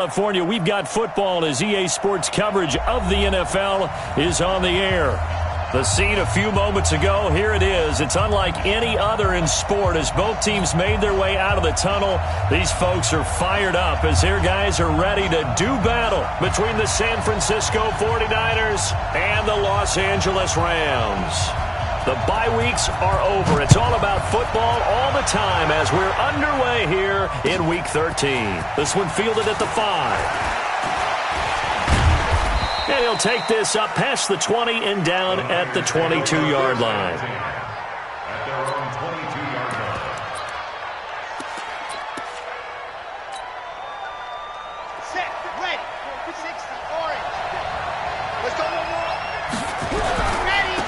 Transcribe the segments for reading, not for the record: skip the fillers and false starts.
California, we've got football as EA Sports coverage of the NFL is on the air. The scene a few moments ago, here it is. It's unlike any other in sport as both teams made their way out of the tunnel. These folks are fired up as their guys are ready to do battle between the San Francisco 49ers and the Los Angeles Rams. The bye weeks are over. It's all about football all the time as we're underway here in Week 13. This one fielded at the 5. And he'll take this up past the 20 and down at the 22-yard line. At their own 22-yard line. Set, ready, 60, orange. Let's go one more. Ready.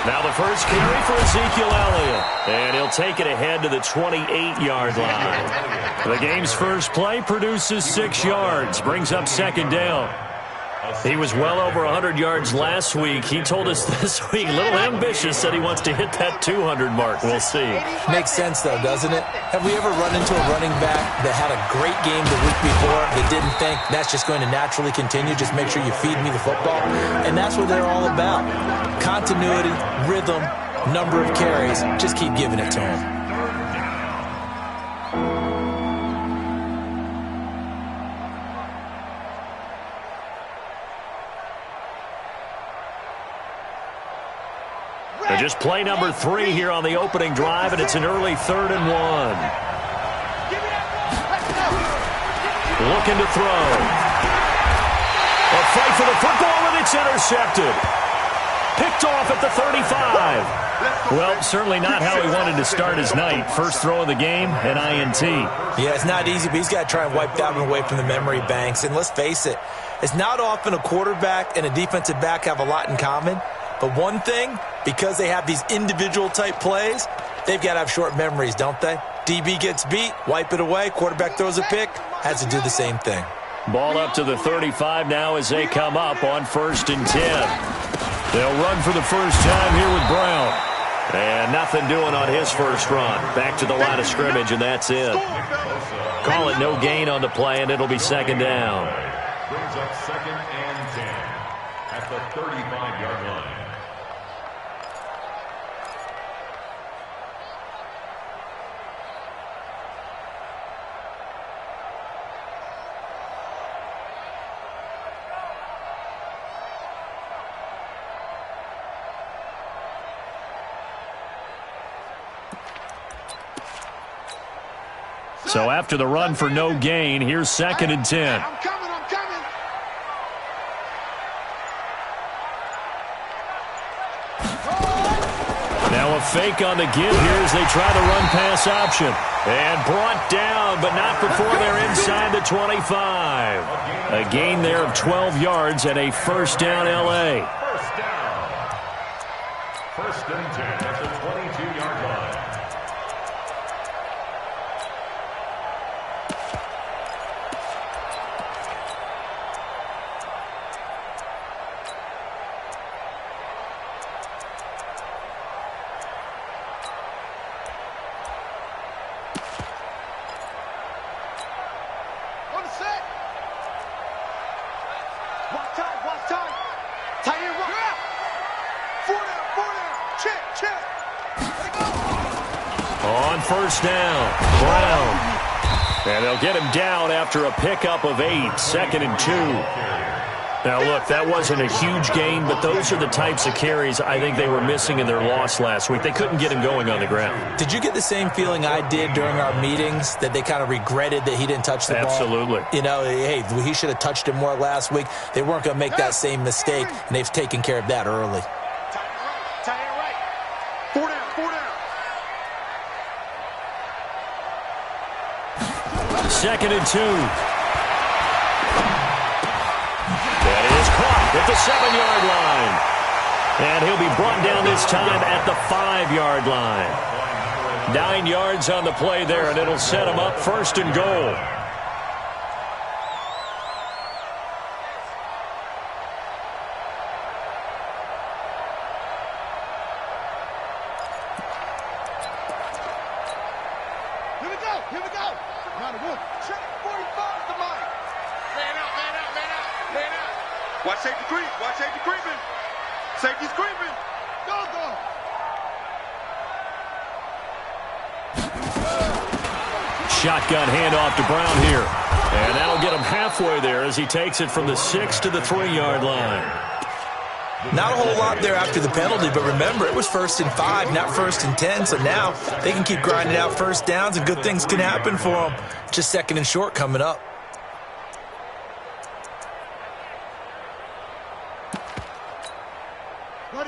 Now the first carry for Ezekiel Elliott. And he'll take it ahead to the 28-yard line. The game's first play produces 6 yards, brings up second down. He was well over 100 yards last week. He told us this week, a little ambitious, said he wants to hit that 200 mark. We'll see. Makes sense, though, doesn't it? Have we ever run into a running back that had a great game the week before that didn't think that's just going to naturally continue? Just make sure you feed me the football. And that's what they're all about. Continuity, rhythm, number of carries. Just keep giving it to him. Just play number 3 here on the opening drive, and it's an early 3rd and 1. Looking to throw. A fight for the football, and it's intercepted. Picked off at the 35. Well, certainly not how he wanted to start his night. First throw of the game, an INT. Yeah, it's not easy, but he's got to try and wipe that one away from the memory banks. And let's face it, it's not often a quarterback and a defensive back have a lot in common. But one thing, because they have these individual-type plays, they've got to have short memories, don't they? DB gets beat, wipe it away, quarterback throws a pick, has to do the same thing. Ball up to the 35 now as they come up on 1st and 10. They'll run for the first time here with Brown. And nothing doing on his first run. Back to the line of scrimmage, and that's it. Call it no gain on the play, and it'll be second down. Brings up 2nd and 10 at the 35-yard line. So after the run for no gain, here's 2nd and 10. I'm coming. Now a fake on the give here as they try the run pass option. And brought down, but not before they're inside the 25. A gain there of 12 yards and a first down LA. First down. 1st and 10 at the 22-yard line. On first down, Brown. And they'll get him down after a pickup of 8, 2nd and 2. Now, look, that wasn't a huge gain, but those are the types of carries I think they were missing in their loss last week. They couldn't get him going on the ground. Did you get the same feeling I did during our meetings, that they kind of regretted that he didn't touch the ball? Absolutely. You know, hey, he should have touched it more last week. They weren't going to make that same mistake, and they've taken care of that early. Tie it right. 4 down. 2nd and 2. That is caught at the 7-yard line. And he'll be brought down this time at the 5-yard line. 9 yards on the play there, and it'll set him up 1st and goal. Here we go. Round of 1. Check. 45 to mine. Watch safety creep. Watch safety creeping. Safety's creeping. Go, go. Shotgun handoff to Brown here. And that'll get him halfway there as he takes it from the 6 to the 3-yard line. Not a whole lot there after the penalty, but remember, it was 1st and 5, not 1st and 10, so now they can keep grinding out first downs and good things can happen for them. Just 2nd and short coming up.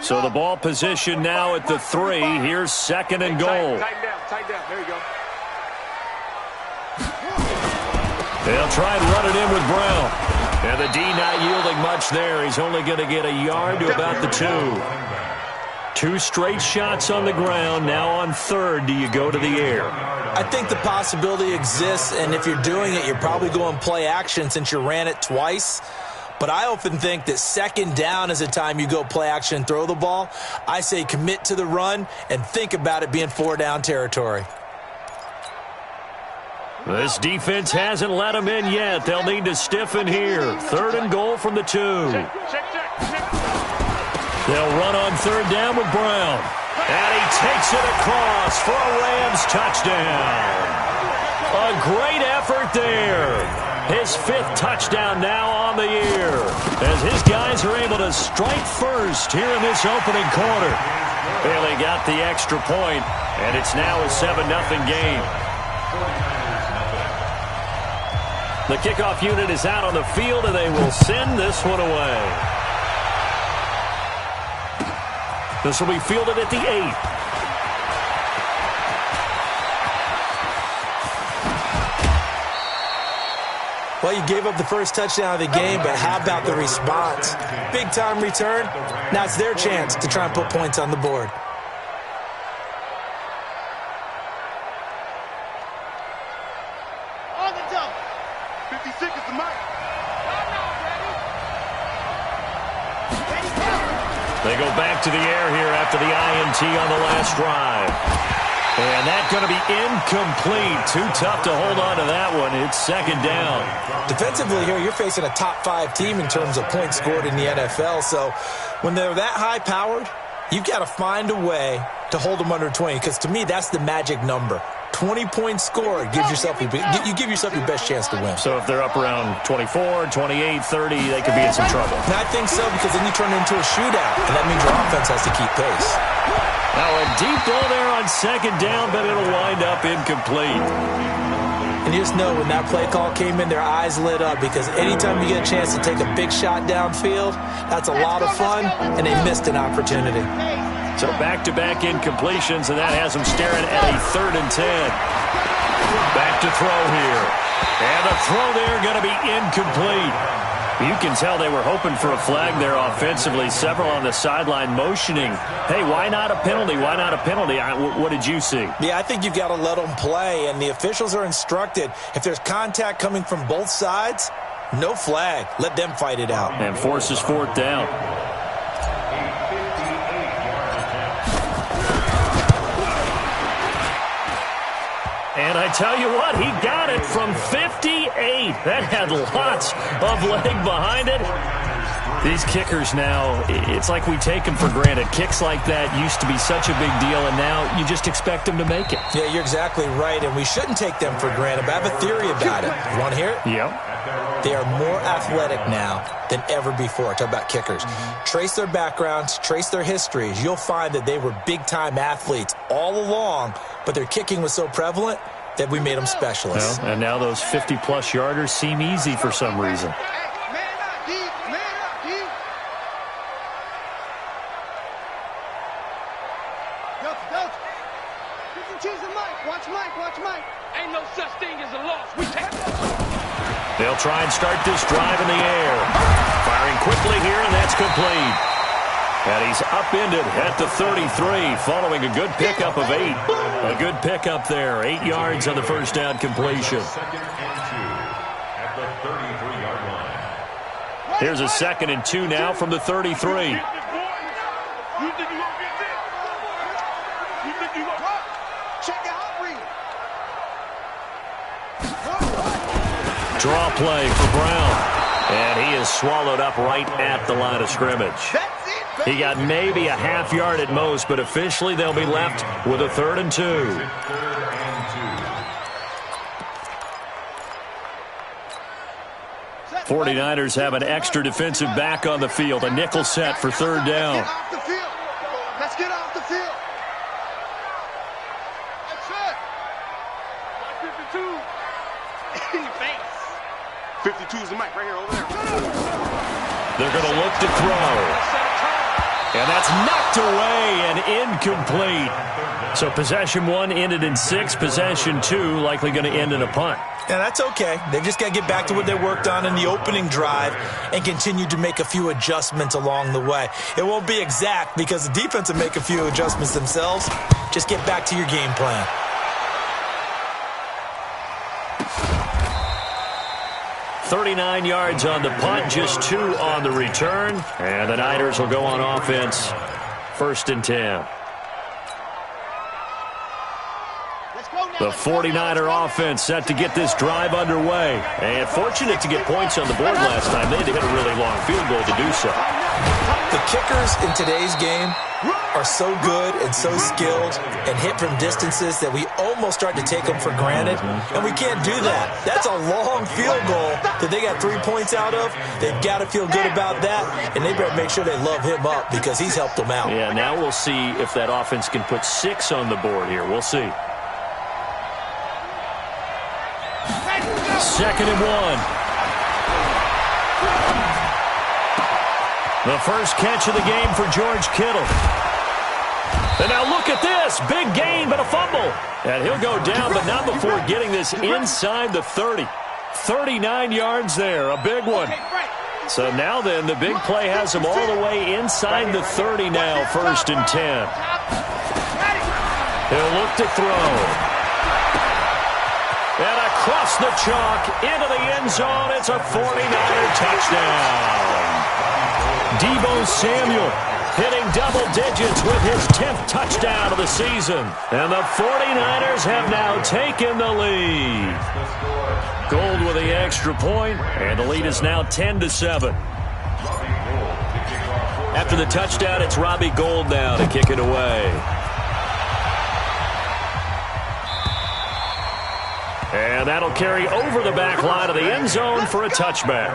So the ball position now at the 3. Here's 2nd and goal. Tighten down, tighten down. There you go. They'll try and run it in with Brown. And the D not yielding much there. He's only going to get a yard to about the 2. 2 straight shots on the ground. Now on 3rd, do you go to the air? I think the possibility exists, and if you're doing it, you're probably going play action since you ran it twice. But I often think that 2nd down is the time you go play action and throw the ball. I say commit to the run and think about it being 4-down territory. This defense hasn't let them in yet. They'll need to stiffen here. 3rd and goal from the 2. They'll run on 3rd down with Brown. And he takes it across for a Rams touchdown. A great effort there. His 5th touchdown now on the year. As his guys are able to strike first here in this opening quarter. Bailey got the extra point, and it's now a 7-0 game. The kickoff unit is out on the field, and they will send this one away. This will be fielded at the 8. Well, you gave up the first touchdown of the game, but how about the response? Big-time return. Now it's their chance to try and put points on the board. On the double. 56 is the mark. They go back to the air here after the INT on the last drive. And that's going to be incomplete. Too tough to hold on to that one. It's 2nd down. Defensively here, you're facing a top-5 team in terms of points scored in the NFL. So when they're that high-powered, you've got to find a way to hold them under 20. Because to me, that's the magic number. 20 points scored gives yourself you give yourself your best chance to win. So if they're up around 24, 28, 30, they could be in some trouble. And I think so, because then you turn it into a shootout, and that means your offense has to keep pace. Now a deep ball there on 2nd down, but it'll wind up incomplete. And you just know when that play call came in, their eyes lit up, because anytime you get a chance to take a big shot downfield, that's a lot of fun, and they missed an opportunity. So back-to-back incompletions, and that has them staring at a 3rd and 10. Back to throw here. And the throw there going to be incomplete. You can tell they were hoping for a flag there offensively. Several on the sideline motioning. Hey, why not a penalty? Why not a penalty? What did you see? Yeah, I think you've got to let them play, and the officials are instructed. If there's contact coming from both sides, no flag. Let them fight it out. And forces 4th down. And I tell you what, he got it from 58. That had lots of leg behind it. These kickers now, it's like we take them for granted. Kicks like that used to be such a big deal, and now you just expect them to make it. Yeah, you're exactly right, and we shouldn't take them for granted. But I have a theory about it. You want to hear it? Yep. They are more athletic now than ever before. Talk about kickers. Trace their backgrounds, trace their histories. You'll find that they were big-time athletes all along, but their kicking was so prevalent that we made them specialists. Well, and now those 50-plus yarders seem easy for some reason. Man up, D. Man up, D. Delta. You can choose the mic. Watch Mike. Watch Mike. Ain't no such thing as a loss. We take it. They'll try and start this drive in the air. Firing quickly here, and that's complete. And he's upended at the 33, following a good pickup of 8. A good pickup there. 8 yards on the first down completion. 2nd and 2 at the 33-yard line. Here's a 2nd and 2 now from the 33. You think you gonna get this? You think you gonna check your hot read? Draw play for Brown. And he is swallowed up right at the line of scrimmage. He got maybe a half yard at most, but officially they'll be left with a 3rd and 2. 49ers have an extra defensive back on the field. A nickel set for 3rd down. Let's get off the field. That's it. 52. In your face. 52 is the mic right here over there. They're going to look to throw. And that's knocked away and incomplete. So possession 1 ended in 6. Possession 2 likely going to end in a punt. Yeah, that's okay. They've just got to get back to what they worked on in the opening drive and continue to make a few adjustments along the way. It won't be exact because the defense will make a few adjustments themselves. Just get back to your game plan. $39 yards on the punt, just 2 on the return. And the Niners will go on offense. 1st and 10. The 49er offense set to get this drive underway. And fortunate to get points on the board last time. They had to hit a really long field goal to do so. The kickers in today's game are so good and so skilled and hit from distances that we almost start to take them for granted. And we can't do that. That's a long field goal that they got 3 points out of. They've got to feel good about that. And they better make sure they love him up because he's helped them out. Yeah, now we'll see if that offense can put 6 on the board here. We'll see. 2nd and 1. The first catch of the game for George Kittle. And now look at this. Big gain, but a fumble. And he'll go down, but not before getting this inside the 30. 39 yards there, a big one. So now then, the big play has him all the way inside the 30 now, 1st and 10. He'll look to throw. And across the chalk, into the end zone, it's a 49er touchdown. Deebo Samuel hitting double digits with his 10th touchdown of the season. And the 49ers have now taken the lead. Gold with the extra point, and the lead is now 10-7. After the touchdown, it's Robbie Gould now to kick it away. And that'll carry over the back line of the end zone for a touchback.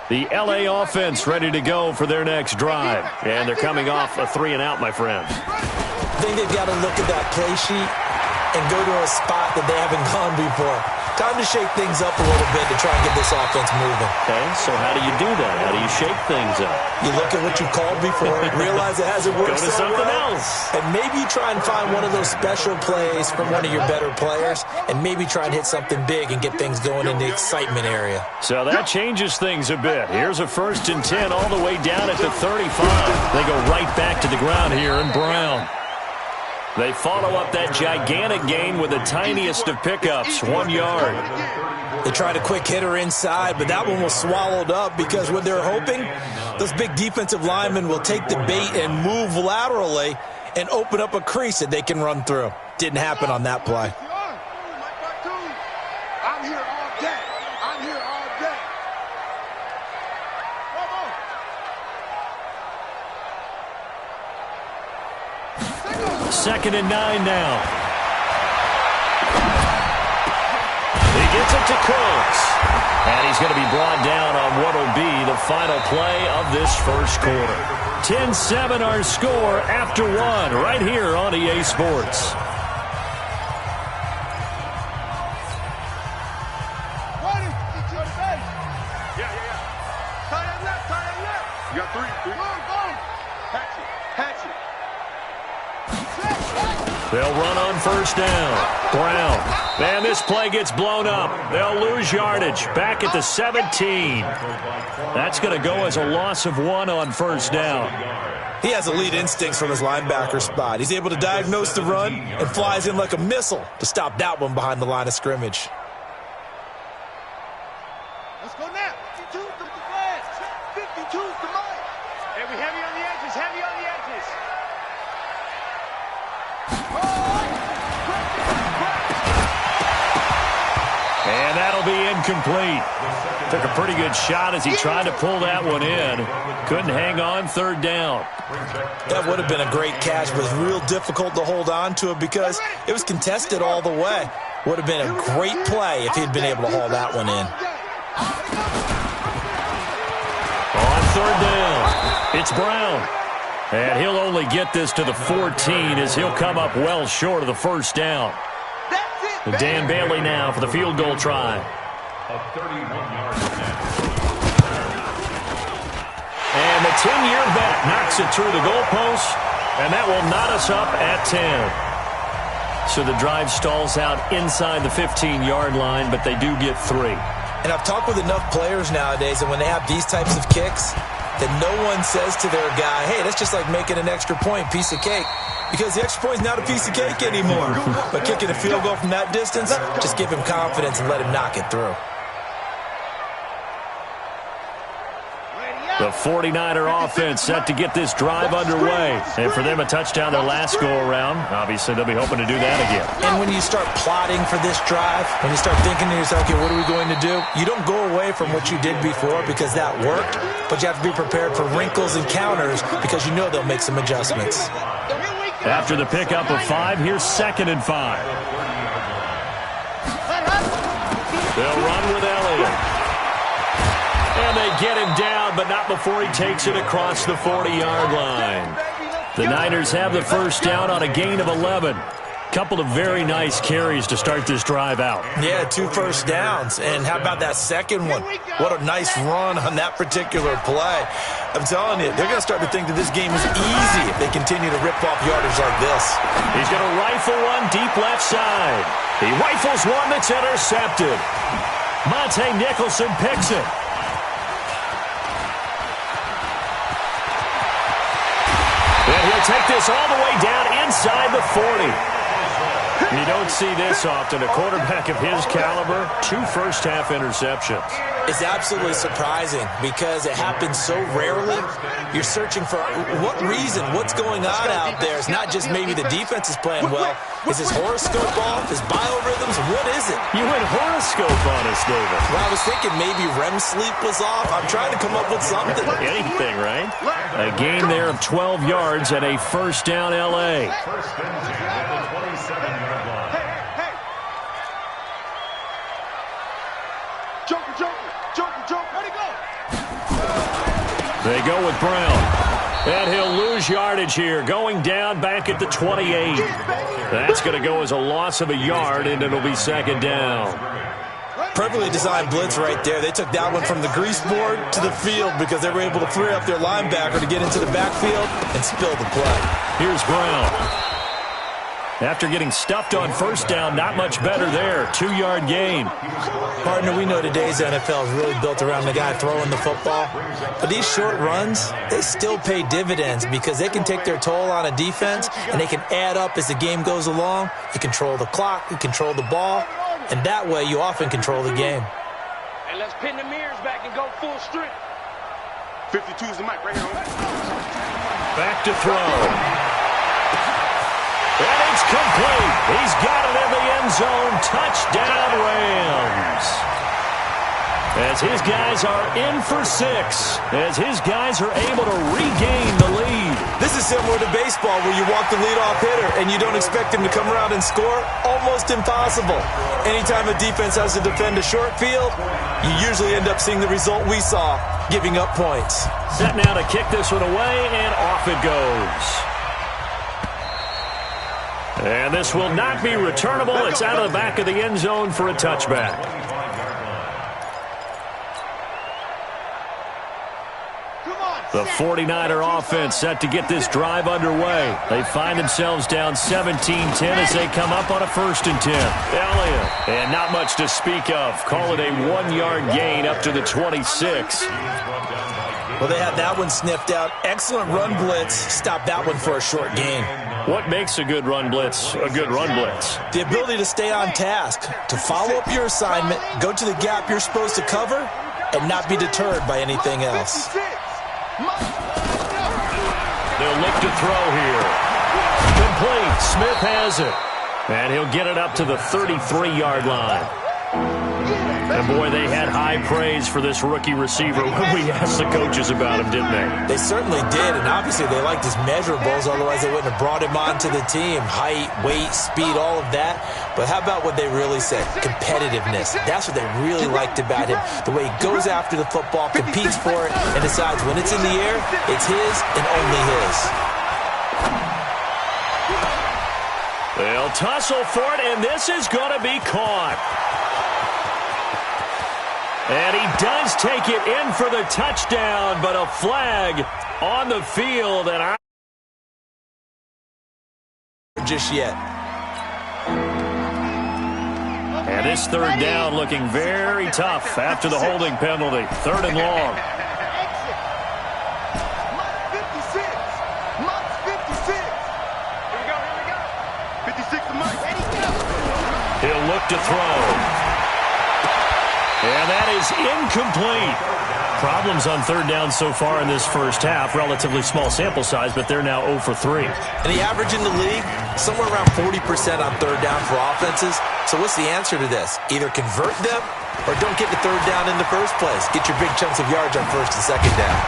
The LA offense ready to go for their next drive. And they're coming off a 3-and-out, my friend. I think they've got to look at that play sheet and go to a spot that they haven't gone before. Time to shake things up a little bit to try and get this offense moving. Okay, so how do you do that? How do you shake things up? You look at what you called before, realize it hasn't worked so so something well, else. and maybe try and find one of those special plays from one of your better players, and maybe try and hit something big and get things going in the excitement area. So that changes things a bit. Here's a 1st and 10 all the way down at the 35. They go right back to the ground here in Brown. They follow up that gigantic gain with the tiniest of pickups, 1 yard. They tried a quick hitter inside, but that one was swallowed up because what they're hoping, those big defensive linemen will take the bait and move laterally and open up a crease that they can run through. Didn't happen on that play. I'm here all day. I'm here all day. 2nd and 9 now. He gets it to Cooks. And he's going to be brought down on what will be the final play of this first quarter. 10-7 our score after 1 right here on EA Sports. You got 3. Hatch it. They'll run on 1st down. Brown. And this play gets blown up. They'll lose yardage. Back at the 17. That's going to go as a loss of 1 on 1st down. He has elite instincts from his linebacker spot. He's able to diagnose the run and flies in like a missile to stop that one behind the line of scrimmage. Let's go now. 52 to the flash. 52 to Mike. Hey, we heavy on the edges. Heavy on the edges. And that'll be incomplete. Took a pretty good shot as he tried to pull that one in. Couldn't hang on, third down. That would have been a great catch, but it was real difficult to hold on to it because it was contested all the way. Would have been a great play if he'd been able to haul that one in. On third down, it's Brown. And he'll only get this to the 14 as he'll come up well short of the first down. Dan Bailey now for the field goal try. A 31-yard attempt. And the 10-year vet knocks it through the goalpost, and that will knot us up at 10. So the drive stalls out inside the 15-yard line, but they do get 3. And I've talked with enough players nowadays, and when they have these types of kicks, that no one says to their guy, hey, that's just like making an extra point, piece of cake. Because the extra point is not a piece of cake anymore. But kicking a field goal from that distance, just give him confidence and let him knock it through. The 49er offense set to get this drive underway. And for them, a touchdown their last go-around. Obviously, they'll be hoping to do that again. And when you start plotting for this drive, when you start thinking to yourself, okay, what are we going to do? You don't go away from what you did before because that worked. But you have to be prepared for wrinkles and counters because you know they'll make some adjustments. After the pickup of 5, here's 2nd and 5. They'll run with Elliott. And they get him down, but not before he takes it across the 40-yard line. The Niners have the first down on a gain of 11. Couple of very nice carries to start this drive out. Yeah, 2 first downs. And how about that second one? What a nice run on that particular play. I'm telling you, they're going to start to think that this game is easy if they continue to rip off yardage like this. He's going to rifle one deep left side. He rifles one that's intercepted. Monte Nicholson picks it. And he'll take this all the way down inside the 40. You don't see this often. A quarterback of his caliber, 2 first-half interceptions. It's absolutely surprising because it happens so rarely. You're searching for what reason, what's going on out there. It's not just maybe the defense is playing well. Is his horoscope off? His biorhythms? What is it? You went horoscope on us, David. Well, I was thinking maybe REM sleep was off. I'm trying to come up with something. Anything, right? A gain there of 12 yards and a first down L.A. First and 10 at the 27-yard line. Joker, where'd he go? They go with Brown. And he'll lose yardage here, going down back at the 28. That's going to go as a loss of a yard, and it'll be 2nd down. Perfectly designed blitz right there. They took that one from the grease board to the field because they were able to free up their linebacker to get into the backfield and spill the play. Here's Brown. After getting stuffed on first down, not much better there. 2-yard gain. Partner, we know today's NFL is really built around the guy throwing the football. But these short runs, they still pay dividends because they can take their toll on a defense and they can add up as the game goes along. You control the clock, you control the ball, and that way you often control the game. And let's pin the mirrors back and go full strength. 52 is the mic right here. Back to throw. And it's complete. He's got it in the end zone. Touchdown, Rams. As his guys are in for 6. As his guys are able to regain the lead. This is similar to baseball where you walk the leadoff hitter and you don't expect him to come around and score. Almost impossible. Anytime a defense has to defend a short field, you usually end up seeing the result we saw, giving up points. Set now to kick this one away, and off it goes. And this will not be returnable. It's out of the back of the end zone for a touchback. The 49er offense set to get this drive underway. They find themselves down 17-10 as they come up on a 1st and 10. Elliott, and not much to speak of. Call it a 1-yard gain up to the 26. Well, they had that one sniffed out. Excellent run blitz. Stop that one for a short gain. What makes a good run blitz a good run blitz? The ability to stay on task, to follow up your assignment, go to the gap you're supposed to cover, and not be deterred by anything else. They'll look to throw here. Complete. Smith has it. And he'll get it up to the 33-yard line. And, boy, they had high praise for this rookie receiver when we asked the coaches about him, didn't they? They certainly did, and obviously they liked his measurables, otherwise they wouldn't have brought him onto the team. Height, weight, speed, all of that. But how about what they really said? Competitiveness. That's what they really liked about him. The way he goes after the football, competes for it, and decides when it's in the air, it's his and only his. They'll tussle for it, and this is going to be caught. And he does take it in for the touchdown, but a flag on the field. And just yet. And this third down looking very tough after the holding penalty. Third and long. He'll look to throw. And that is incomplete. Problems on third down so far in this first half. Relatively small sample size, but they're now 0 for 3. And the average in the league, somewhere around 40% on third down for offenses. So what's the answer to this? Either convert them or don't get the third down in the first place. Get your big chunks of yards on first and second down.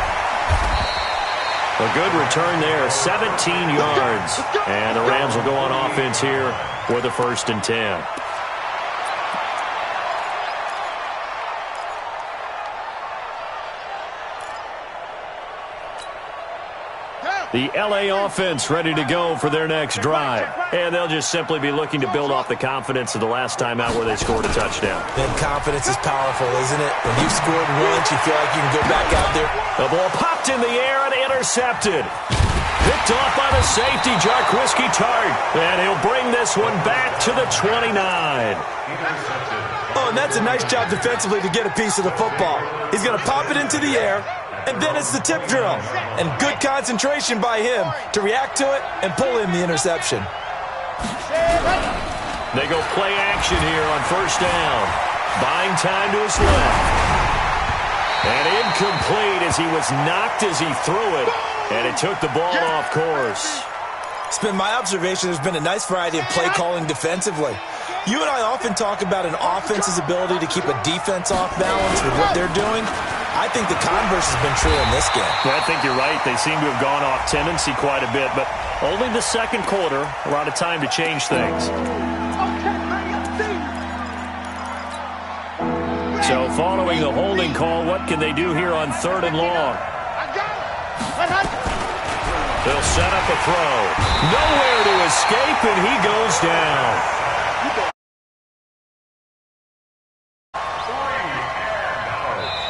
A good return there, 17 yards. And the Rams will go on offense here for the 1st and 10. The L.A. offense ready to go for their next drive. And they'll just simply be looking to build off the confidence of the last time out where they scored a touchdown. And confidence is powerful, isn't it? When you've scored once, you feel like you can go back out there. The ball popped in the air and intercepted. Picked off by the safety, Jarquiski Tart. And he'll bring this one back to the 29. Oh, and that's a nice job defensively to get a piece of the football. He's going to pop it into the air. And then it's the tip drill. And good concentration by him to react to it and pull in the interception. They go play action here on first down. Buying time to his left. And incomplete as he was knocked as he threw it. And it took the ball off course. It's been my observation there's been a nice variety of play calling defensively. You and I often talk about an offense's ability to keep a defense off balance with what they're doing. I think the converse has been true in this game. Yeah, I think you're right. They seem to have gone off tendency quite a bit, but only the second quarter, a lot of time to change things. So following the holding call, what can they do here on third and long? They'll set up a throw. Nowhere to escape, and he goes down.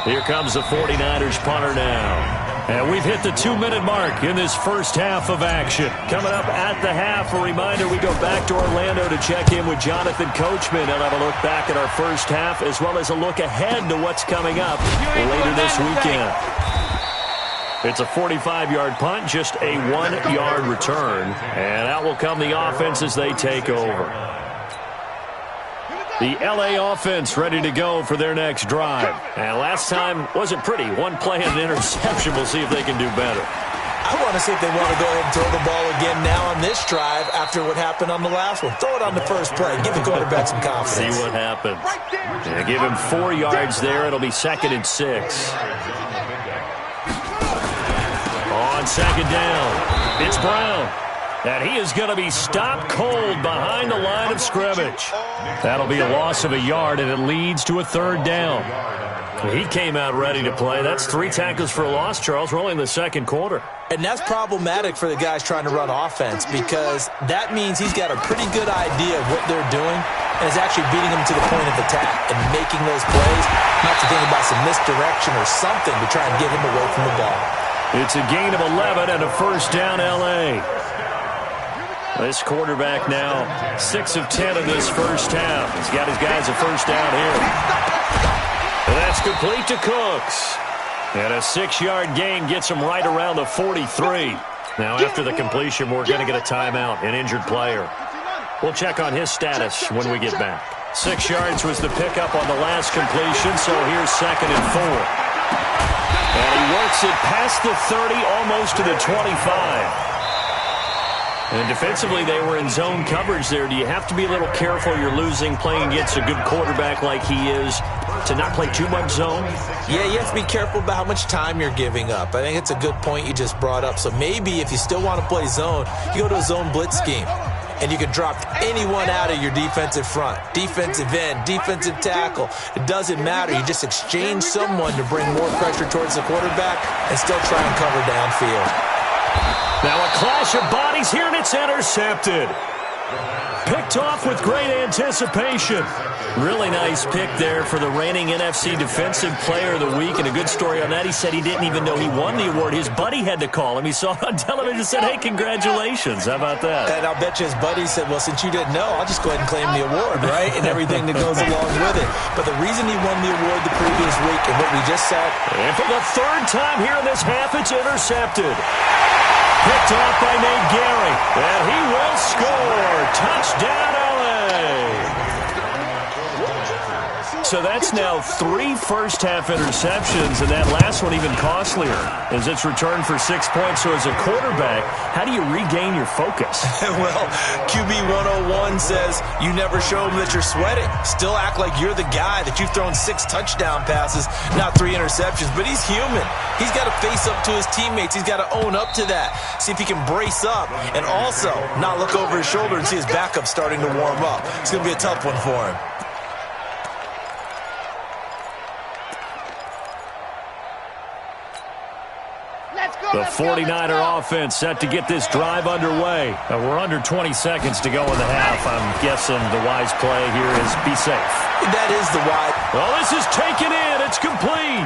Here comes the 49ers punter now. And we've hit the 2-minute mark in this first half of action. Coming up at the half, a reminder, we go back to Orlando to check in with Jonathan Coachman and have a look back at our first half as well as a look ahead to what's coming up later this weekend. It's a 45-yard punt, just a 1-yard return. And out will come the offense as they take over. The L.A. offense ready to go for their next drive. And last time wasn't pretty. One play and an interception. We'll see if they can do better. I want to see if they want to go ahead and throw the ball again now on this drive after what happened on the last one. Throw it on the first play. Give the quarterback some confidence. See what happens. Yeah, give him 4 yards there. It'll be 2nd and 6. On second down, it's Brown. And he is going to be stopped cold behind the line of scrimmage. That'll be a loss of a yard, and it leads to a third down. He came out ready to play. That's 3 tackles for a loss, Charles. We're only in the second quarter. And that's problematic for the guys trying to run offense because that means he's got a pretty good idea of what they're doing and is actually beating them to the point of attack and making those plays, not to think about some misdirection or something to try and get him away from the ball. It's a gain of 11 and a first down, L.A. This quarterback now 6 of 10 in this first half. He's got his guys a first down here. And that's complete to Cooks. And a 6-yard gain gets him right around the 43. Now after the completion, we're going to get a timeout, an injured player. We'll check on his status when we get back. 6 yards was the pickup on the last completion, so here's 2nd and 4. And he works it past the 30, almost to the 25. And defensively, they were in zone coverage there. Do you have to be a little careful? You're losing, playing against a good quarterback like he is, to not play too much zone? Yeah, you have to be careful about how much time you're giving up. I think it's a good point you just brought up. So maybe if you still want to play zone, you go to a zone blitz scheme. And you can drop anyone out of your defensive front, defensive end, defensive tackle. It doesn't matter. You just exchange someone to bring more pressure towards the quarterback and still try and cover downfield. Now a clash of bodies here, and it's intercepted. Picked off with great anticipation. Really nice pick there for the reigning NFC Defensive Player of the Week. And a good story on that. He said he didn't even know he won the award. His buddy had to call him. He saw it on television and said, hey, congratulations. How about that? And I'll bet you his buddy said, well, since you didn't know, I'll just go ahead and claim the award, right? And everything that goes along with it. But the reason he won the award the previous week and what we just saw. And for the 3rd time here in this half, it's intercepted. Picked off by Nate Gehring, and he will score. Touchdown, LA. So that's now 3 first-half interceptions, and that last one even costlier as it's returned for 6 points. So as a quarterback, how do you regain your focus? Well, QB 101 says you never show them that you're sweating. Still act like you're the guy, that you've thrown 6 touchdown passes, not 3 interceptions. But he's human. He's got to face up to his teammates. He's got to own up to that. See if he can brace up and also not look over his shoulder and see his backup starting to warm up. It's going to be a tough one for him. The 49er offense set to get this drive underway. We're under 20 seconds to go in the half. I'm guessing the wise play here is be safe. That is the wise. Well, this is taken in. It's complete.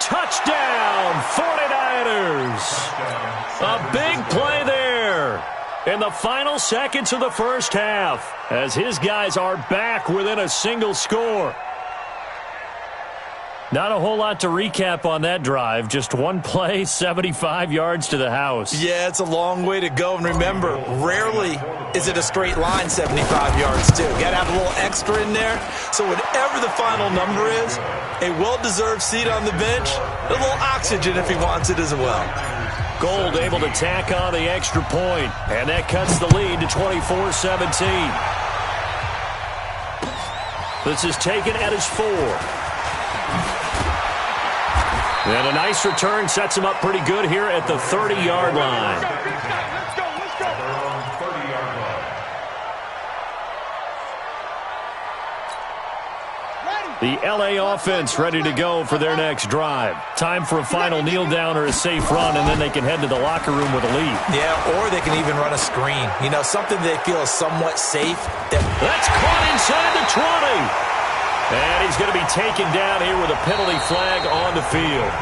Touchdown, 49ers. A big play there in the final seconds of the first half as his guys are back within a single score. Not a whole lot to recap on that drive. Just one play, 75 yards to the house. Yeah, it's a long way to go. And remember, rarely is it a straight line 75 yards, too. Got to have a little extra in there. So whatever the final number is, a well-deserved seat on the bench, a little oxygen if he wants it as well. Gold able to tack on the extra point, and that cuts the lead to 24-17. This is taken at his 4. And a nice return sets him up pretty good here at the 30-yard line. Let's go. 30-yard line. The LA offense ready to go for their next drive. Time for a final kneel down or a safe run, and then they can head to the locker room with a lead. Yeah, or they can even run a screen. You know, something they feel is somewhat safe. That's caught inside the 20. And he's going to be taken down here with a penalty flag on the field.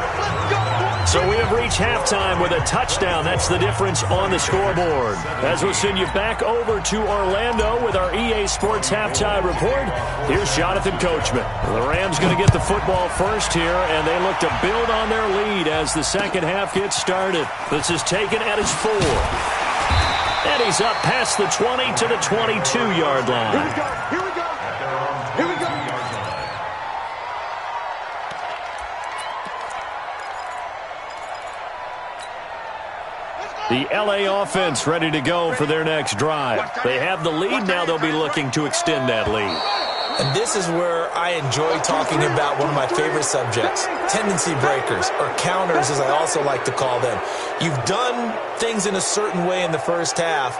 So we have reached halftime with a touchdown. That's the difference on the scoreboard. As we'll send you back over to Orlando with our EA Sports Halftime Report, here's Jonathan Coachman. The Rams going to get the football first here, and they look to build on their lead as the second half gets started. This is taken at his 4. And he's up past the 20 to the 22-yard line. Here we go. The LA offense ready to go for their next drive. They have the lead. Now they'll be looking to extend that lead. And this is where I enjoy talking about one of my favorite subjects, tendency breakers, or counters as I also like to call them. You've done things in a certain way in the first half,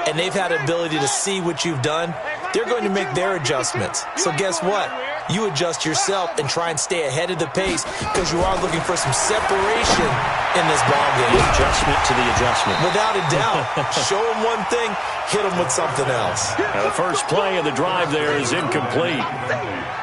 and they've had the ability to see what you've done. They're going to make their adjustments. So guess what? You adjust yourself and try and stay ahead of the pace because you are looking for some separation in this ballgame. Adjustment to the adjustment. Without a doubt. Show them one thing, hit them with something else. Now the first play of the drive there is incomplete.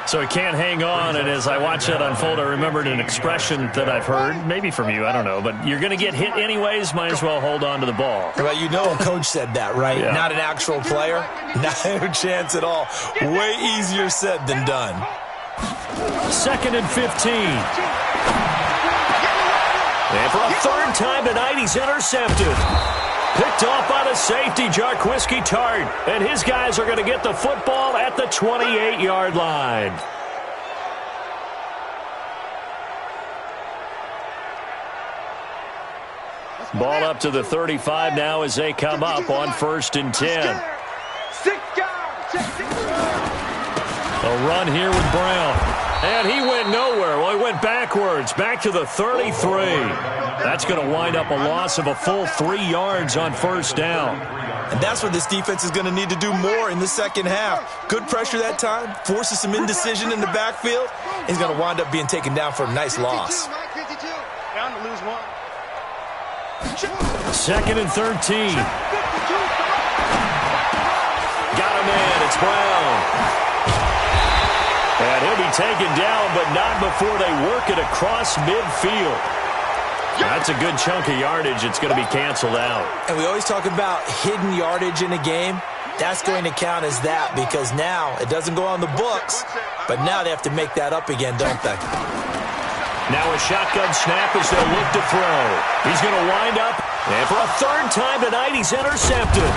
So he can't hang on, and as I watch that unfold, I remembered an expression that I've heard, maybe from you, I don't know, but you're going to get hit anyways, might as well hold on to the ball. Well, you know a coach said that, right? Yeah. Not an actual player? No chance at all. Way easier said than done. 2nd and 15. And for a third time tonight, he's intercepted. Picked off by the safety, Jarquiski Tart. And his guys are going to get the football at the 28-yard line. Ball up to the 35 now as they come up on 1st and 10. A run here with Brown. And he went nowhere. Well, he went backwards, back to the 33. That's going to wind up a loss of a full 3 yards on 1st down. And that's what this defense is going to need to do more in the second half. Good pressure that time, forces some indecision in the backfield. He's going to wind up being taken down for a nice loss. Down to lose 1. 2nd and 13. Got a man. It's Brown. And he'll be taken down, but not before they work it across midfield. That's a good chunk of yardage. It's going to be canceled out. And we always talk about hidden yardage in a game. That's going to count as that because now it doesn't go on the books, but now they have to make that up again, don't they? Now a shotgun snap as they'll look to throw. He's going to wind up, and for a 3rd time tonight, he's intercepted.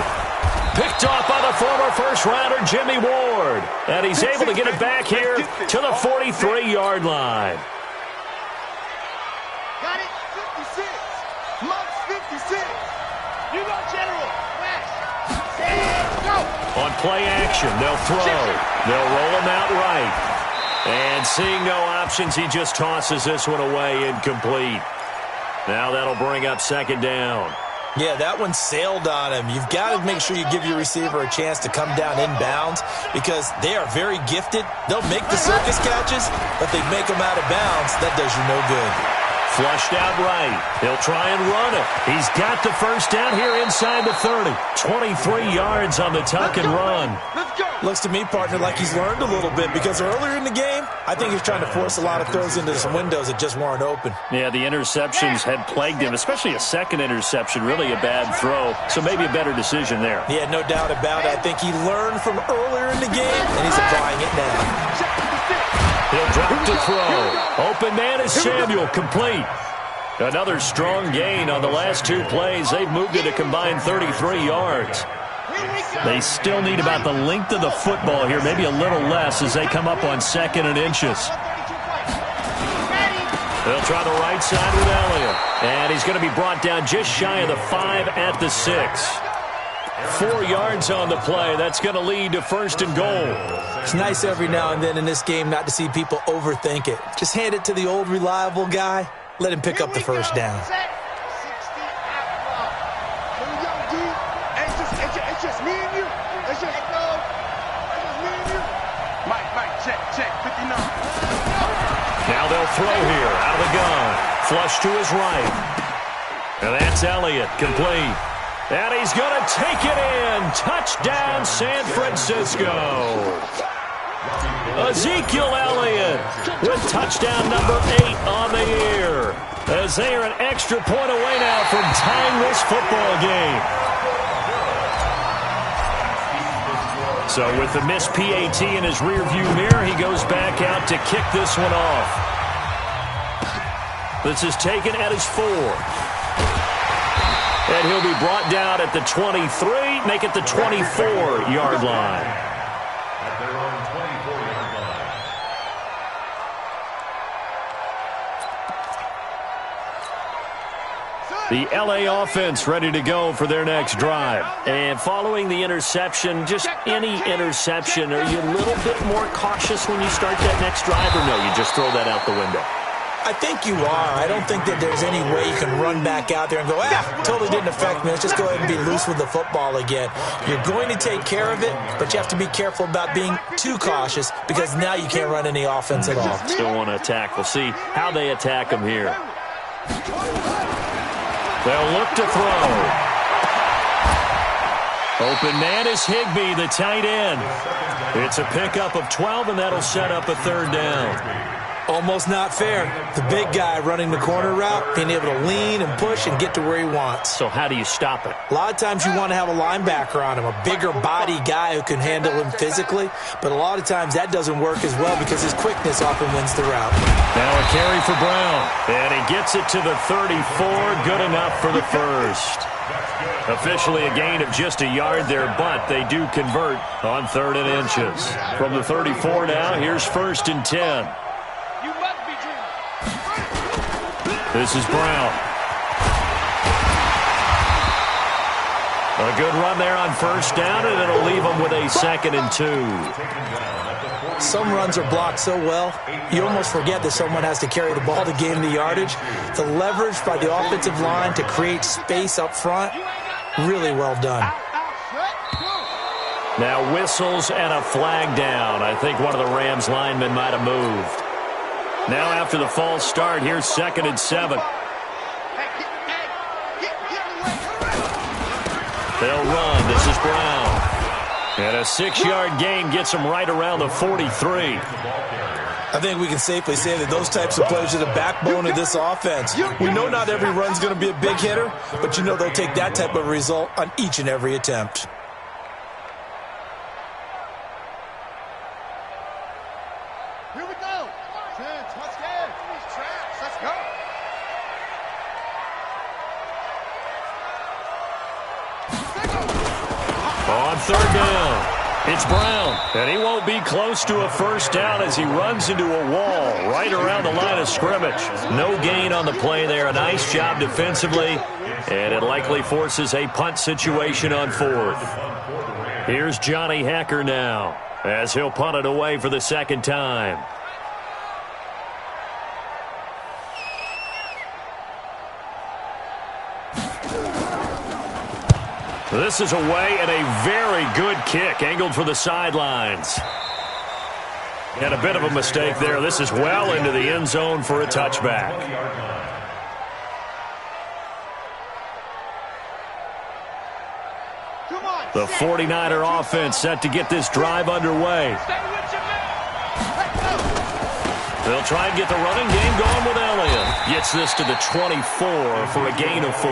Picked off by the former first-rounder Jimmy Ward. And he's able to get it back here to the 43-yard line. Got it. 56. Marks 56. You go, General. West. Go. On play action, they'll throw. They'll roll him out right. And seeing no options, he just tosses this one away incomplete. Now that'll bring up 2nd down. Yeah, that one sailed on him. You've got to make sure you give your receiver a chance to come down inbounds because they are very gifted. They'll make the circus catches, but they make them out of bounds. That does you no good. Flushed out right. He'll try and run it. He's got the 1st down here inside the 30. 23 yards on the tuck and run. Looks to me, partner, like he's learned a little bit because earlier in the game, I think he's trying to force a lot of throws into some windows that just weren't open. Yeah, the interceptions had plagued him, especially a 2nd interception, really a bad throw. So maybe a better decision there. Yeah, no doubt about it. I think he learned from earlier in the game, and he's applying it now. He'll drop to throw. Open man is Samuel, complete. Another strong gain on the last 2 plays. They've moved it a combined 33 yards. They still need about the length of the football here, maybe a little less as they come up on 2nd and inches. They'll try the right side with Elliott. And he's going to be brought down just shy of the 5 at the 6. 4 yards on the play. That's going to lead to 1st and goal. It's nice every now and then in this game not to see people overthink it. Just hand it to the old reliable guy. Let him pick up the 1st down. It's just me and you. It's just me and you. Mike, check, 59. Now they'll throw here out of the gun. Flush to his right. And that's Elliott, complete. And he's going to take it in. Touchdown, San Francisco. Ezekiel Elliott with touchdown number 8 on the year. As they are an extra point away now from tying this football game. So with the missed PAT in his rearview mirror, he goes back out to kick this one off. This is taken at his 4. And he'll be brought down at the 23, make it the 24-yard line. At their own 24-yard line. The LA offense ready to go for their next drive. And following the interception, just any interception, are you a little bit more cautious when you start that next drive, or no, you just throw that out the window? I think you are. I don't think that there's any way you can run back out there and go, totally didn't affect me. Let's just go ahead and be loose with the football again. You're going to take care of it, but you have to be careful about being too cautious because now you can't run any offense at all. Still want to attack. We'll see how they attack him here. They'll look to throw. Open man is Higbee, the tight end. It's a pickup of 12, and that'll set up a 3rd down. Almost not fair. The big guy running the corner route, being able to lean and push and get to where he wants. So how do you stop it? A lot of times you want to have a linebacker on him, a bigger body guy who can handle him physically, but a lot of times that doesn't work as well because his quickness often wins the route. Now a carry for Brown, and he gets it to the 34, good enough for the 1st. Officially a gain of just a yard there, but they do convert on 3rd and inches. From the 34 now, here's 1st and 10. You must be dreaming. This is Brown. A good run there on 1st down, and it'll leave them with a 2nd and 2. Some runs are blocked so well, you almost forget that someone has to carry the ball to gain the yardage. The leverage by the offensive line to create space up front, really well done. Now whistles and a flag down. I think one of the Rams linemen might have moved. Now after the false start, here's 2nd and 7. They'll run. This is Brown. And a 6-yard gain gets them right around the 43. I think we can safely say that those types of plays are the backbone of this offense. We know not every run's going to be a big hitter, but you know they'll take that type of result on each and every attempt. Here we go. Touchdown. Let's go. On 3rd down, it's Brown, and he won't be close to a 1st down as he runs into a wall right around the line of scrimmage. No gain on the play there. A nice job defensively, and it likely forces a punt situation on 4th. Here's Johnny Hacker now as he'll punt it away for the 2nd time. This is away, and a very good kick angled for the sidelines. And a bit of a mistake there. This is well into the end zone for a touchback. The 49er offense set to get this drive underway. They'll try and get the running game going with Elliott. Gets this to the 24 for a gain of 4.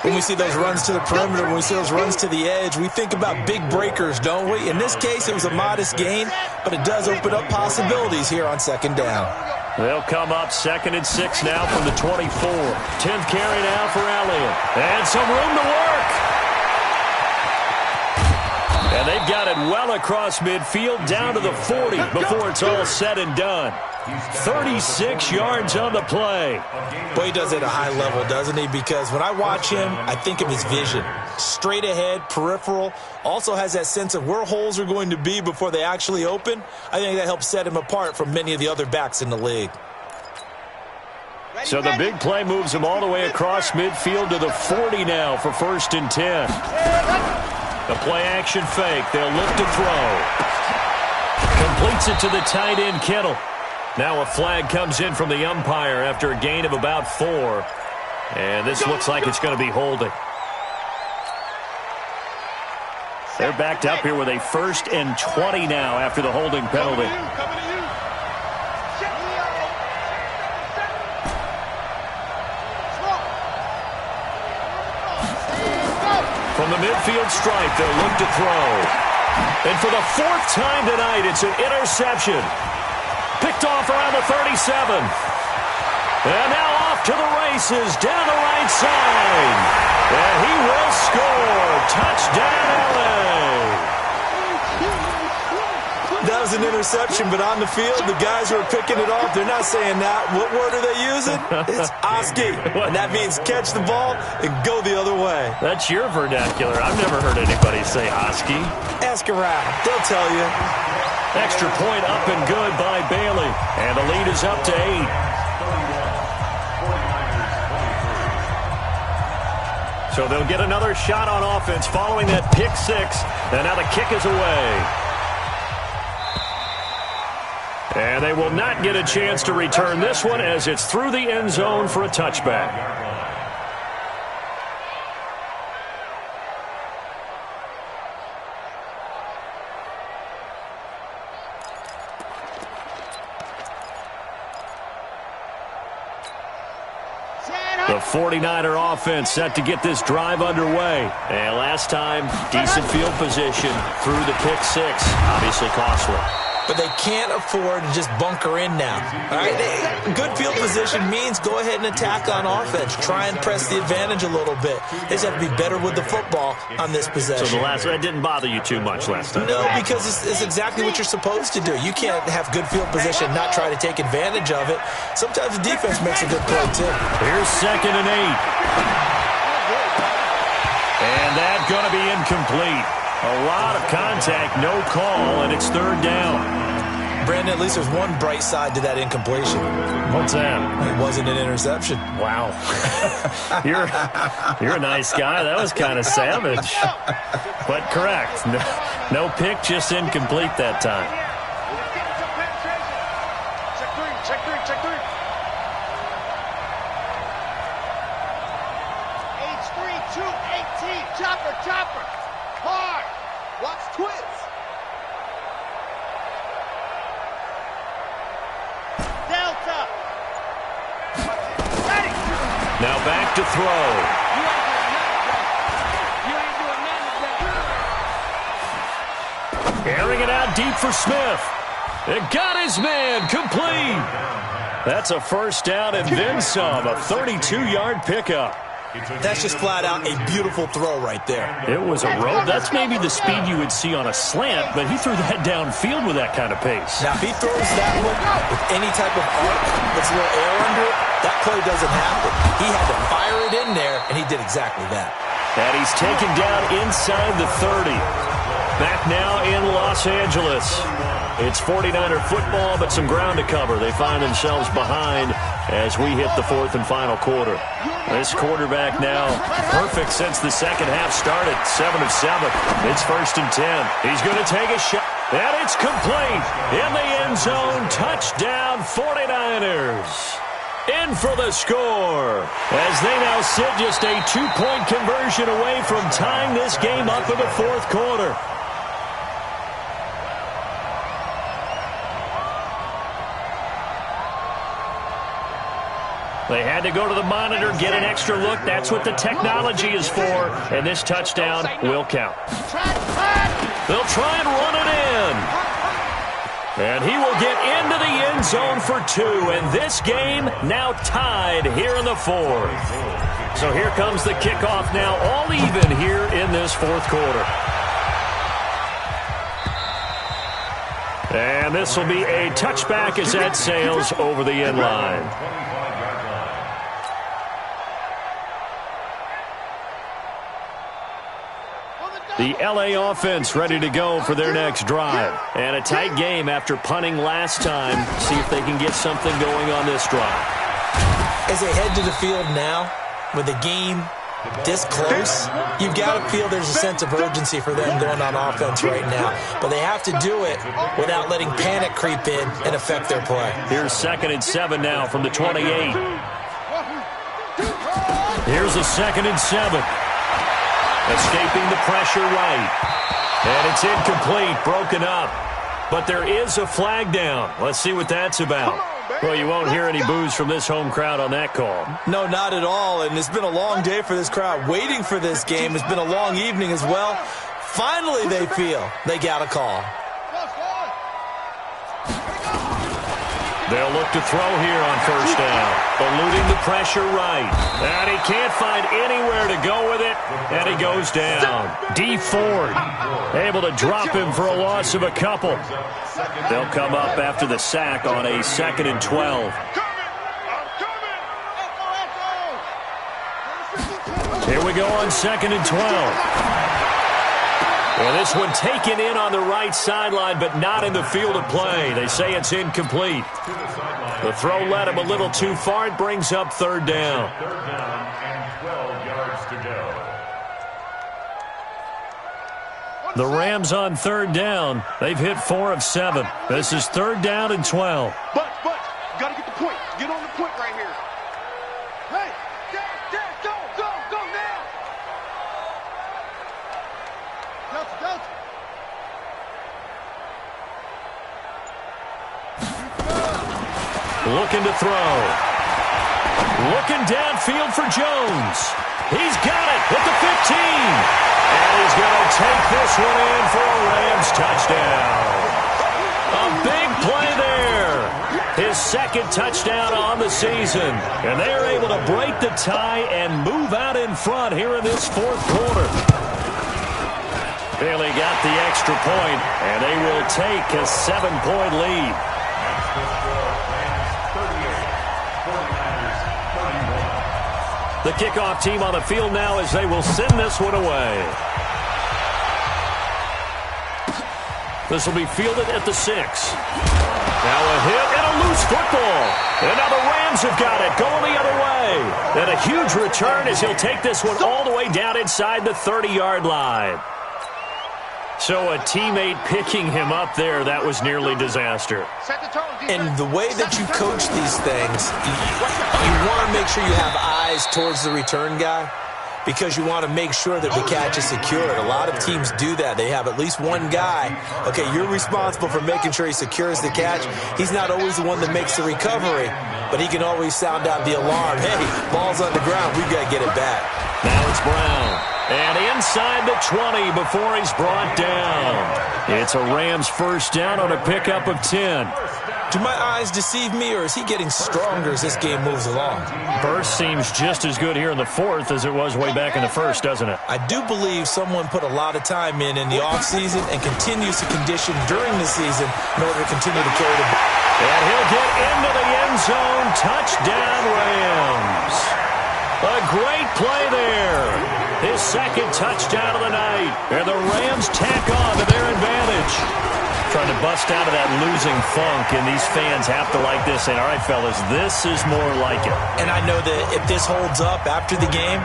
When we see those runs to the perimeter, when we see those runs to the edge, we think about big breakers, don't we? In this case, it was a modest gain, but it does open up possibilities here on 2nd down. They'll come up 2nd and 6 now from the 24. 10th carry now for Elliott. And some room to work. And they've got it well across midfield down to the 40 before it's all said and done. 36 yards on the play. Boy, he does it at a high level, doesn't he? Because when I watch him, I think of his vision. Straight ahead, peripheral. Also has that sense of where holes are going to be before they actually open. I think that helps set him apart from many of the other backs in the league. So the big play moves him all the way across midfield to the 40 now for 1st and 10. The play-action fake. They'll look to throw. Completes it to the tight end, Kittle. Now a flag comes in from the umpire after a gain of about 4. And this looks like it's going to be holding. They're backed up here with a 1st and 20 now after the holding penalty. From the midfield stripe, they'll look to throw. And for the 4th time tonight, it's an interception. Picked off around the 37th. And now off to the races down the right side. And he will score. Touchdown, LA. That was an interception, but on the field, the guys who are picking it off, they're not saying that. What word are they using? It's Oski. And that means catch the ball and go the other way. That's your vernacular. I've never heard anybody say Oski. Ask around. They'll tell you. Extra point up and good by Bailey. And the lead is up to 8. So they'll get another shot on offense following that pick 6. And now the kick is away. And they will not get a chance to return this one as it's through the end zone for a touchback. The 49er offense set to get this drive underway. And last time, decent field position through the pick 6. Obviously costly. but they can't afford to just bunker in now. All right, good field position means go ahead and attack on offense. Try and press the advantage a little bit. They just have to be better with the football on this possession. So that didn't bother you too much last time? No, because it's exactly what you're supposed to do. You can't have good field position, not try to take advantage of it. Sometimes the defense makes a good play, too. Here's 2nd and 8. And that's going to be incomplete. A lot of contact, no call, and it's 3rd down. Brandon, at least there's one bright side to that incompletion. What's that? It wasn't an interception. Wow. You're a nice guy. That was kind of savage. But correct. No pick, just incomplete that time. Check three. H3, 218. Chopper. Hard. Watch twins. Delta. Ready. Now back to throw. Airing it out deep for Smith. It got his man complete. That's a 1st down and then some. A 32-yard pickup. That's just flat out a beautiful throw right there. It was a rope. That's maybe the speed you would see on a slant, but he threw that downfield with that kind of pace. Now, if he throws that one with any type of arc that's a little air under it, that play doesn't happen. He had to fire it in there, and he did exactly that. And he's taken down inside the 30. Back now in Los Angeles. It's 49er football, but some ground to cover. They find themselves behind as we hit the 4th and final quarter. This quarterback now perfect since the second half started. 7 of 7. It's 1st and 10. He's going to take a shot. And it's complete. In the end zone. Touchdown 49ers. In for the score. As they now sit just a 2-point conversion away from tying this game up in the 4th quarter. They had to go to the monitor, get an extra look. That's what the technology is for. And this touchdown will count. They'll try and run it in. And he will get into the end zone for 2. And this game now tied here in the 4th. So here comes the kickoff now, all even here in this 4th quarter. And this will be a touchback as that sails over the end line. The LA offense ready to go for their next drive. And a tight game after punting last time. See if they can get something going on this drive. As they head to the field now, with the game this close, you've got to feel there's a sense of urgency for them going on offense right now. But they have to do it without letting panic creep in and affect their play. Here's 2nd and 7 now from the 28. Here's a 2nd and 7. Escaping the pressure right. And it's incomplete, broken up. But there is a flag down. Let's see what that's about. Well, you won't hear any boos from this home crowd on that call. No, not at all. And it's been a long day for this crowd waiting for this game. It's been a long evening as well. Finally, they feel they got a call. They'll look to throw here on 1st down. Eluding the pressure right. And he can't find anywhere to go with it. And he goes down. D. Ford able to drop him for a loss of a couple. They'll come up after the sack on a 2nd and 12. Here we go on 2nd and 12. Well, this one taken in on the right sideline, but not in the field of play. They say it's incomplete. The throw led him a little too far. It brings up 3rd down. 3rd down and 12 yards to go. The Rams on 3rd down. They've hit 4 of 7. This is 3rd down and 12. But, you got to get the point. Get on the point right here. Hey, go now. Delta. Looking to throw. Looking downfield for Jones. He's got it at the 15. And he's going to take this one in for a Rams touchdown. A big play there. His second touchdown on the season. And they are able to break the tie and move out in front here in this fourth quarter. Bailey got the extra point, and they will take a 7-point lead. The kickoff team on the field now as they will send this one away. This will be fielded at the 6. Now a hit and a loose football. And now the Rams have got it, going the other way. And a huge return as he'll take this one all the way down inside the 30-yard line. So a teammate picking him up there, that was nearly disaster. And the way that you coach these things, you want to make sure you have eyes towards the return guy because you want to make sure that the catch is secured. A lot of teams do that. They have at least one guy. Okay, you're responsible for making sure he secures the catch. He's not always the one that makes the recovery, but he can always sound out the alarm. Hey, ball's on the ground. We've got to get it back. Now it's Brown. And inside the 20 before he's brought down. It's a Rams first down on a pickup of 10. Do my eyes deceive me, or is he getting stronger as this game moves along? Burst seems just as good here in the fourth as it was way back in the first, doesn't it? I do believe someone put a lot of time in the offseason and continues to condition during the season in order to continue to carry the ball. And he'll get into the end zone. Touchdown, Rams. A great play there. His second touchdown of the night. And the Rams tack on to their advantage. Trying to bust out of that losing funk, and these fans have to like this. And all right, fellas, this is more like it. And I know that if this holds up after the game,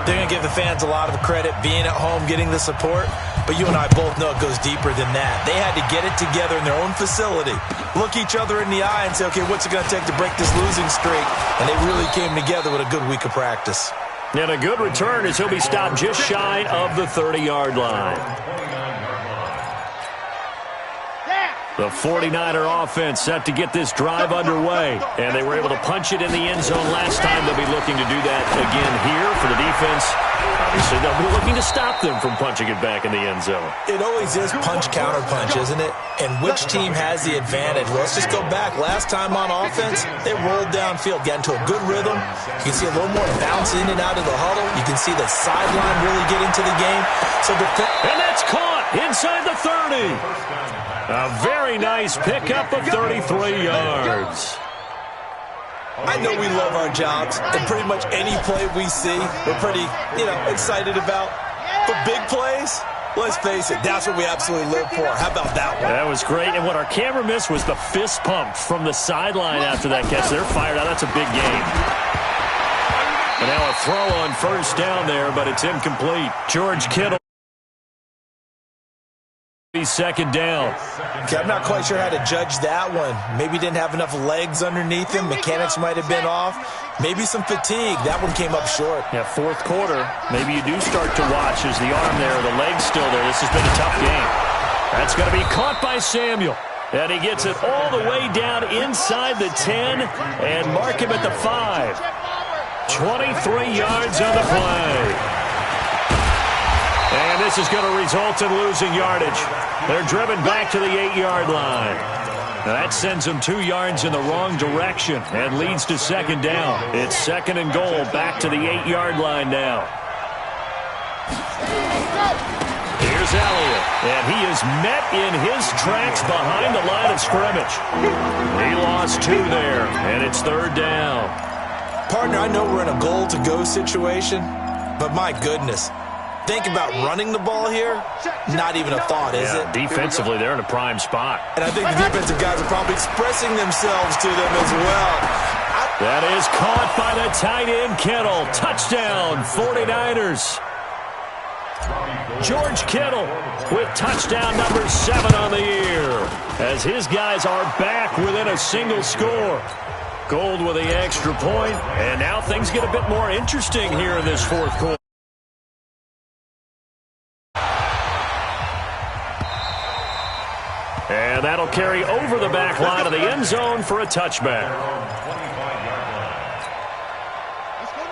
they're going to give the fans a lot of credit being at home, getting the support. But you and I both know it goes deeper than that. They had to get it together in their own facility, look each other in the eye and say, okay, what's it going to take to break this losing streak? And they really came together with a good week of practice. And a good return as he'll be stopped just shy of the 30-yard line. The 49er offense set to get this drive underway. And they were able to punch it in the end zone last time. They'll be looking to do that again here for the defense. Obviously, they'll be looking to stop them from punching it back in the end zone. It always is punch-counter-punch, isn't it? And which team has the advantage? Well, let's just go back. Last time on offense, they rolled downfield, got into a good rhythm. You can see a little more bounce in and out of the huddle. You can see the sideline really get into the game. And that's caught inside the 30. A very nice pickup of 33 yards. I know we love our jobs, and pretty much any play we see, we're pretty, excited about. But big plays, let's face it, that's what we absolutely live for. How about that one? That was great, and what our camera missed was the fist pump from the sideline after that catch. They're fired out. That's a big game. And now a throw on first down there, but it's incomplete. George Kittle. Second down. Okay, I'm not quite sure how to judge that one. Maybe didn't have enough legs underneath him. Mechanics might have been off. Maybe some fatigue. That one came up short. Yeah, fourth quarter. Maybe you do start to watch as the arm there, the leg's still there. This has been a tough game. That's going to be caught by Samuel. And he gets it all the way down inside the 10 and mark him at the 5. 23 yards on the play. And this is going to result in losing yardage. They're driven back to the 8-yard line. Now that sends them 2 yards in the wrong direction and leads to second down. It's second and goal back to the 8-yard line now. Here's Elliott, and he is met in his tracks behind the line of scrimmage. He lost 2 there, and it's third down. Partner, I know we're in a goal-to-go situation, but my goodness. Think about running the ball here, not even a thought, is it? Defensively, they're in a prime spot. And I think the defensive guys are probably expressing themselves to them as well. That is caught by the tight end, Kittle. Touchdown, 49ers. George Kittle with touchdown number 7 on the year, as his guys are back within a single score. Gold with the extra point, and now things get a bit more interesting here in this fourth quarter. And that'll carry over the back line of the end zone for a touchback.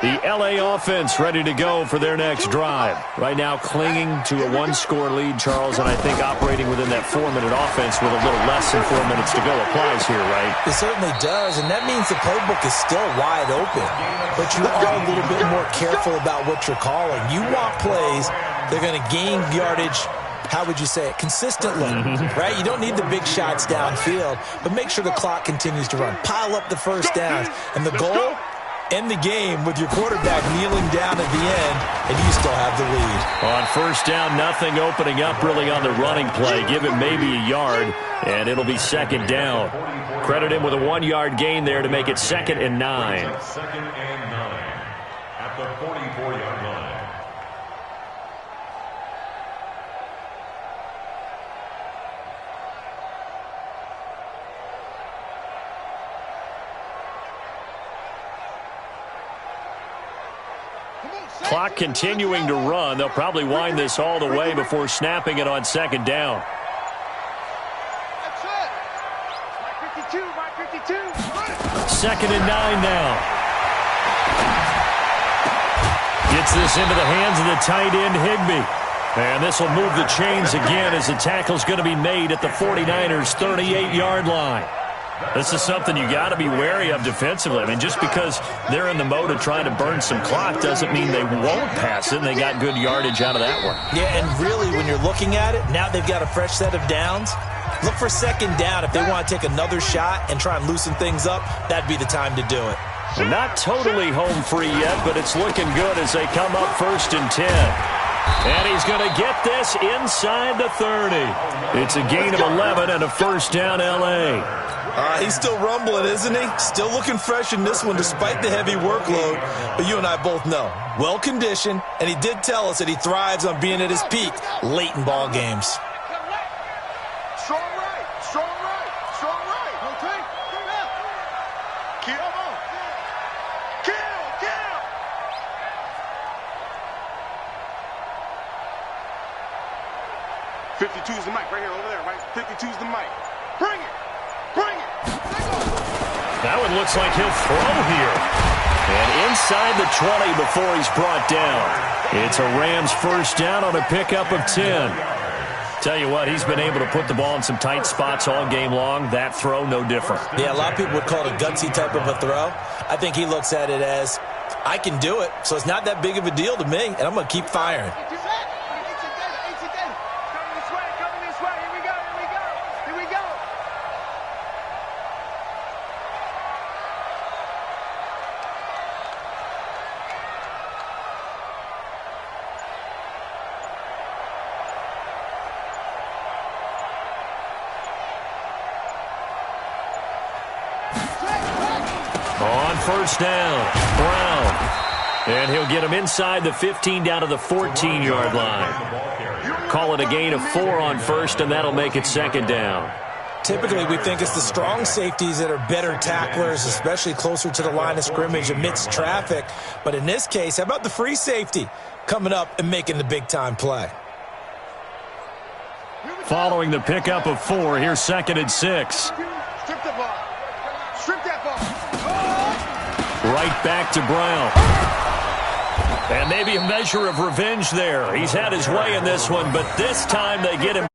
The L.A. offense ready to go for their next drive. Right now clinging to a one-score lead, Charles, and I think operating within that 4-minute offense with a little less than 4 minutes to go applies here, right? It certainly does, and that means the playbook is still wide open. But you are a little bit more careful about what you're calling. You want plays they're going to gain yardage, how would you say it, consistently, right? You don't need the big shots downfield, but make sure the clock continues to run. Pile up the first downs, and the goal, end the game with your quarterback kneeling down at the end, and you still have the lead. On first down, nothing opening up really on the running play. Give it maybe a yard, and it'll be second down. Credit him with a 1-yard gain there to make it 2nd and 9. Second and 9 at the 44-yard line. Clock continuing to run. They'll probably wind this all the way before snapping it on second down. That's it. My 52. 2nd and 9 now. Gets this into the hands of the tight end, Higbee. And this will move the chains again as the tackle's going to be made at the 49ers' 38-yard line. This is something you got to be wary of defensively. I mean, just because they're in the mode of trying to burn some clock doesn't mean they won't pass it, and they got good yardage out of that one. Yeah, and really, when you're looking at it, now they've got a fresh set of downs. Look for second down. If they want to take another shot and try and loosen things up, that'd be the time to do it. Well, not totally home free yet, but it's looking good as they come up 1st and 10. And he's going to get this inside the 30. It's a gain of 11 and a first down, L.A. He's still rumbling, isn't he? Still looking fresh in this one despite the heavy workload. But you and I both know, well-conditioned, and he did tell us that he thrives on being at his peak late in ball games. Strong right. Strong right. Strong right. Okay. Kill. Kill. 52's the mic right here, over there, right? 52's the mic. Bring it. That one looks like he'll throw here. And inside the 20 before he's brought down. It's a Rams first down on a pickup of 10. Tell you what, he's been able to put the ball in some tight spots all game long. That throw, no different. Yeah, a lot of people would call it a gutsy type of a throw. I think he looks at it as, I can do it, so it's not that big of a deal to me, and I'm going to keep firing. On first down, Brown. And he'll get him inside the 15 down to the 14-yard line. Call it a gain of 4 on first, and that'll make it 2nd down. Typically, we think it's the strong safeties that are better tacklers, especially closer to the line of scrimmage amidst traffic. But in this case, how about the free safety coming up and making the big-time play? Following the pickup of 4, here's 2nd and 6. Strip the ball. Strip that ball. Right back to Brown. And maybe a measure of revenge there. He's had his way in this one, but this time they get him.